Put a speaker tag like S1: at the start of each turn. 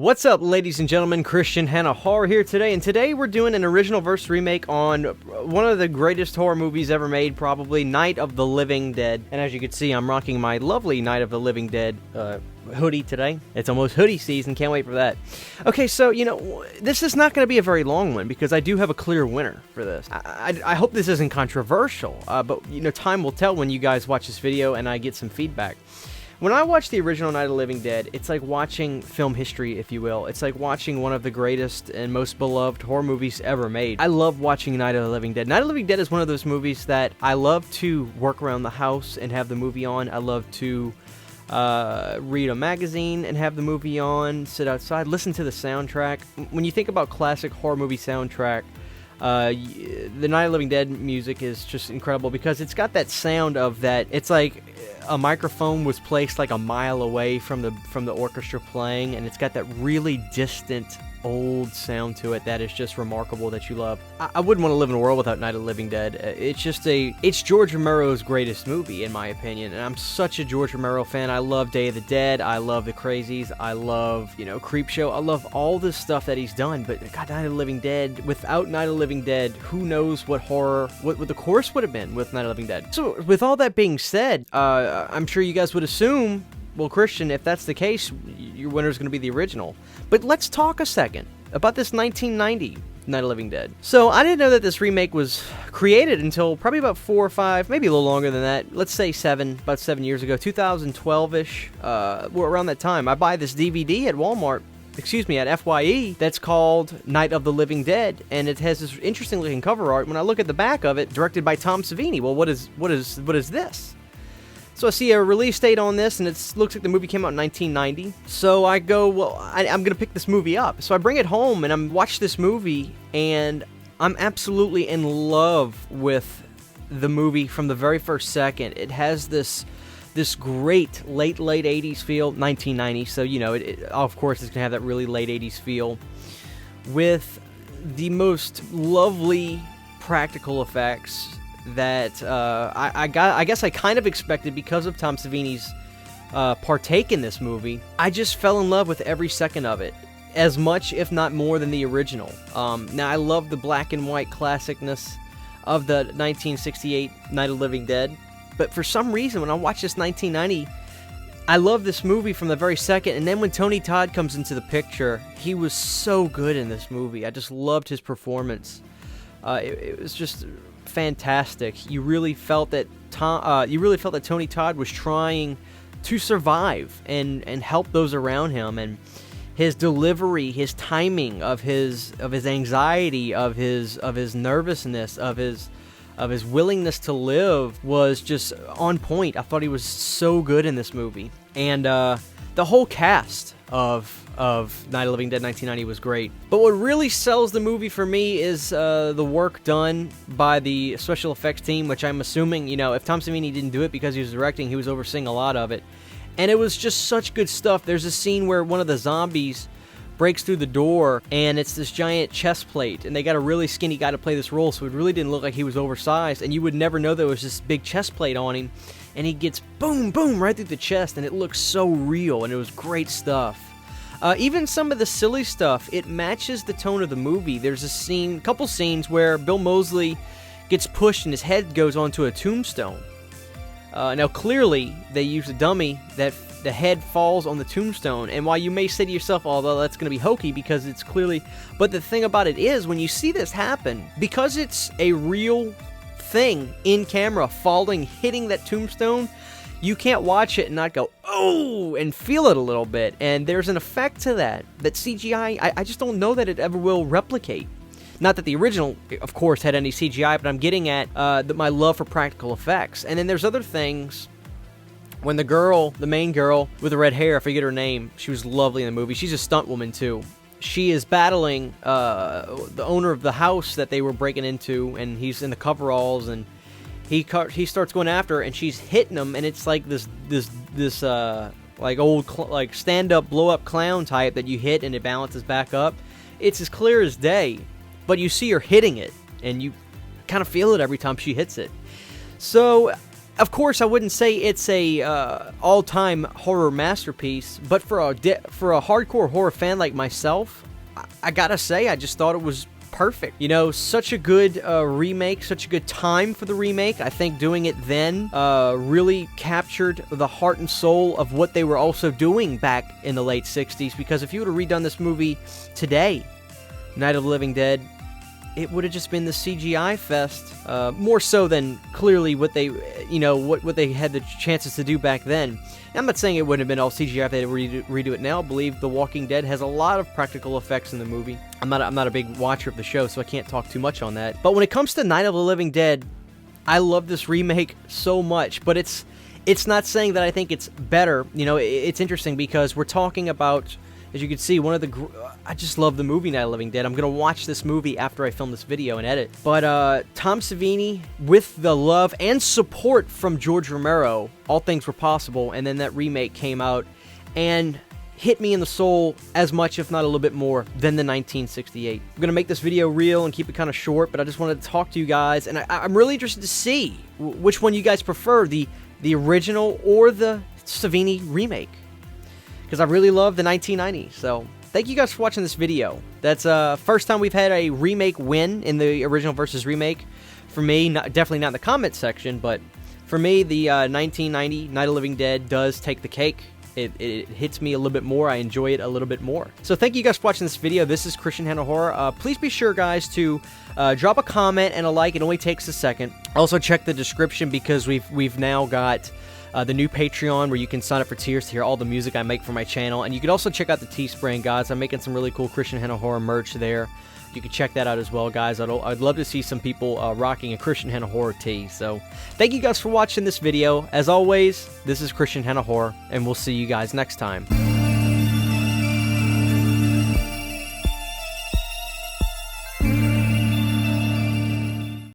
S1: What's up, ladies and gentlemen? Christian Hannah Horror here today, and today we're doing an original versus remake on one of the greatest horror movies ever made, probably, Night of the Living Dead. And as you can see, I'm rocking my lovely Night of the Living Dead hoodie today. It's almost hoodie season, can't wait for that. Okay, so, this is not going to be a very long one, because I do have a clear winner for this. I hope this isn't controversial, but, time will tell when you guys watch this video and I get some feedback. When I watch the original Night of the Living Dead, it's like watching film history, if you will. It's like watching one of the greatest and most beloved horror movies ever made. I love watching Night of the Living Dead. Night of the Living Dead is one of those movies that I love to work around the house and have the movie on. I love to read a magazine and have the movie on, sit outside, listen to the soundtrack. When you think about classic horror movie soundtrack, the Night of the Living Dead music is just incredible because it's got that sound of that. It's like a microphone was placed like a mile away from the orchestra playing, and it's got that really distant old sound to it that is just remarkable, that you love. I wouldn't want to live in a world without Night of the Living Dead. It's George Romero's greatest movie, in my opinion, and I'm such a George Romero fan. I love Day of the Dead, I love The Crazies, I love, Creepshow, I love all this stuff that he's done, but God, Night of the Living Dead, without Night of the Living Dead, who knows what the course would have been with Night of the Living Dead. So, with all that being said, I'm sure you guys would assume, well, Christian, if that's the case, your winner's going to be the original. But let's talk a second about this 1990 Night of the Living Dead. So, I didn't know that this remake was created until probably about 4 or 5, maybe a little longer than that. Let's say about 7 years ago, 2012-ish, around that time. I buy this DVD at Walmart, at FYE, that's called Night of the Living Dead, and it has this interesting looking cover art. When I look at the back of it, directed by Tom Savini, well, what is this? So I see a release date on this, and it looks like the movie came out in 1990. So I go, well, I'm going to pick this movie up. So I bring it home, and I watch this movie, and I'm absolutely in love with the movie from the very first second. It has this great late 80s feel, 1990, so, of course, it's going to have that really late 80s feel, with the most lovely practical effects that I guess I kind of expected because of Tom Savini's partake in this movie. I just fell in love with every second of it, as much, if not more, than the original. Now, I love the black and white classicness of the 1968 Night of the Living Dead, but for some reason, when I watch this 1990, I love this movie from the very second, and then when Tony Todd comes into the picture, he was so good in this movie. I just loved his performance. It was just fantastic. You really felt that Tony Todd was trying to survive and help those around him, and his delivery, his timing of his anxiety, of his nervousness, of his willingness to live was just on point. I thought he was so good in this movie, and the whole cast of Night of the Living Dead 1990 was great. But what really sells the movie for me is the work done by the special effects team, which I'm assuming, if Tom Savini didn't do it because he was directing, he was overseeing a lot of it. And it was just such good stuff. There's a scene where one of the zombies breaks through the door, and it's this giant chest plate, and they got a really skinny guy to play this role, so it really didn't look like he was oversized, and you would never know there was this big chest plate on him, and he gets boom, boom, right through the chest, and it looks so real, and it was great stuff. Even some of the silly stuff, it matches the tone of the movie. There's a couple scenes where Bill Moseley gets pushed and his head goes onto a tombstone. Now, clearly, they use a dummy that the head falls on the tombstone, and while you may say to yourself, although that's going to be hokey because it's clearly... But the thing about it is, when you see this happen, because it's a real thing in camera falling, hitting that tombstone, you can't watch it and not go, oh, and feel it a little bit. And there's an effect to that CGI, I just don't know that it ever will replicate. Not that the original, of course, had any CGI, but I'm getting at my love for practical effects. And then there's other things. When the main girl with the red hair, I forget her name, she was lovely in the movie. She's a stunt woman, too. She is battling the owner of the house that they were breaking into, and he's in the coveralls, and he starts going after her, and she's hitting him, and it's like this like old like stand-up blow-up clown type that you hit and it balances back up. It's as clear as day, but you see her hitting it, and you kind of feel it every time she hits it. So Of course, I wouldn't say it's a all-time horror masterpiece, but for a hardcore horror fan like myself, I gotta say, I just thought it was perfect. You know, such a good remake, such a good time for the remake. I think doing it then really captured the heart and soul of what they were also doing back in the late 60s, because if you would have redone this movie today, Night of the Living Dead, it would have just been the CGI fest, more so than clearly what they, you know, what they had the chances to do back then. And I'm not saying it wouldn't have been all CGI if they redo it now. I believe The Walking Dead has a lot of practical effects in the movie. I'm not a big watcher of the show, so I can't talk too much on that. But when it comes to Night of the Living Dead, I love this remake so much, but it's not saying that I think it's better. You know, it's interesting because we're talking about, as you can see, I just love the movie Night of the Living Dead. I'm going to watch this movie after I film this video and edit. But Tom Savini, with the love and support from George Romero, all things were possible, and then that remake came out and hit me in the soul as much, if not a little bit more, than the 1968. I'm going to make this video real and keep it kind of short, but I just wanted to talk to you guys, and I'm really interested to see which one you guys prefer, the original or the Savini remake, because I really love the 1990s. So thank you guys for watching this video. That's first time we've had a remake win in the original versus remake. For me, definitely not in the comment section, but for me, the 1990 Night of the Living Dead does take the cake. It hits me a little bit more. I enjoy it a little bit more. So thank you guys for watching this video. This is Christian Handle Horror. Please be sure, guys, to drop a comment and a like. It only takes a second. Also, check the description because we've now got the new Patreon where you can sign up for tiers to hear all the music I make for my channel. And you can also check out the Teespring, guys. I'm making some really cool Christian Handle Horror merch there. You can check that out as well, guys. I'd love to see some people rocking a Christian Handle Horror tee. So thank you guys for watching this video. As always, this is Christian Handle Horror, and we'll see you guys next time.